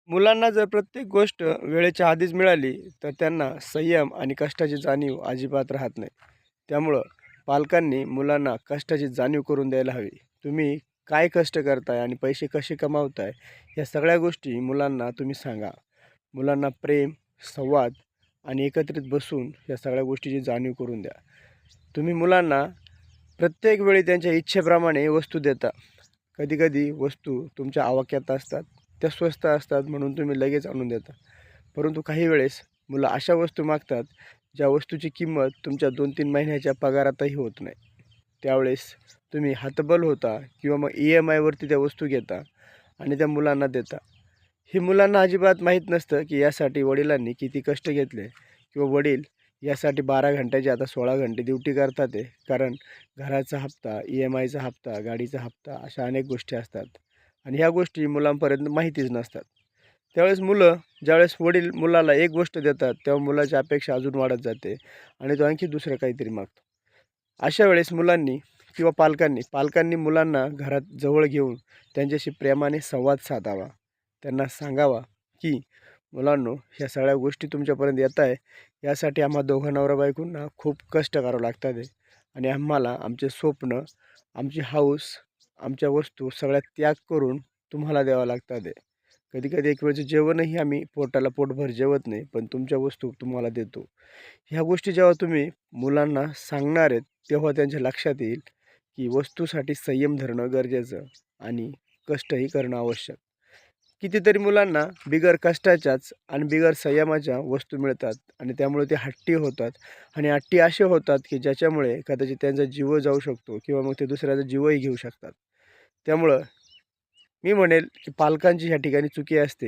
मुलांना जर प्रत्येक गोष्ट वेळेच्या आधीच मिळाली, तर त्यांना संयम आणि कष्टाची जाणीव अजिबात राहत नाही. त्यामुळं पालकांनी मुलांना कष्टाची जाणीव करून द्यायला हवी. तुम्ही काय कष्ट करताय आणि पैसे कसे कमावताय, या सगळ्या गोष्टी मुलांना तुम्ही सांगा. मुलांना प्रेम, संवाद आणि एकत्रित बसून या सगळ्या गोष्टीची जाणीव करून द्या. तुम्ही मुलांना प्रत्येक वेळी त्यांच्या इच्छेप्रमाणे वस्तू देता. कधी-कधी वस्तू तुमच्या आवाक्यात असतात, त्या स्वस्त असतात म्हणून तुम्ही लगेच आणून देता. परंतु काही वेळेस मुलं अशा वस्तू मागतात, ज्या वस्तूची किंमत तुमच्या 2-3 महिन्याच्या पगारातही होत नाही. त्यावेळेस तुम्ही हतबल होता किंवा मग EMIवरती त्या वस्तू घेता आणि त्या मुलांना देता. हे मुलांना अजिबात माहीत नसतं, की यासाठी वडिलांनी किती कष्ट घेतले किंवा वडील यासाठी 12 घंट्याची आता 16 घंटे ड्युटी करतात आहे. कारण घराचा हप्ता, EMIचा हप्ता, गाडीचा हप्ता अशा अनेक गोष्टी असतात आणि ह्या गोष्टी मुलांपर्यंत माहितीच नसतात. त्यावेळेस ज्यावेळेस वडील मुलाला एक गोष्ट देतात, तेव्हा मुलाची अपेक्षा अजून वाढत जाते आणि तो आणखी दुसरं काहीतरी मागतो. अशा वेळेस मुलांनी किंवा पालकांनी मुलांना घरात जवळ घेऊन त्यांच्याशी प्रेमाने संवाद साधावा. त्यांना सांगावा, की मुलांनो, ह्या सगळ्या गोष्टी तुमच्यापर्यंत येत आहे, यासाठी आम्हा दोघं नवरा-बायकोंना खूप कष्ट करावं लागतात आहे आणि आम्हाला आमचे स्वप्न, आमची हौस, आमच्या वस्तू सगळ्या त्याग करून तुम्हाला द्याव्या लागतात आहे. कधी-कधी एक वेळचं जेवणही आम्ही पोटाला पोटभर जेवत नाही, पण तुमच्या वस्तू तुम्हाला देतो. ह्या गोष्टी जेव्हा तुम्ही मुलांना सांगणार आहेत, तेव्हा त्यांच्या लक्षात येईल, की वस्तूसाठी संयम धरणं गरजेचं आणि कष्टही करणं आवश्यक. कितीतरी मुलांना बिगर कष्टाच्याच आणि बिगर संयमाच्या वस्तू मिळतात आणि त्यामुळे ते हट्टी होतात आणि हट्टी असे होतात, की ज्याच्यामुळे कदाचित त्यांचा जीव जाऊ शकतो किंवा मग ते दुसऱ्याचा जीवही घेऊ शकतात. त्यामुळं मी म्हणेल, की पालकांची ह्या ठिकाणी चुकी असते.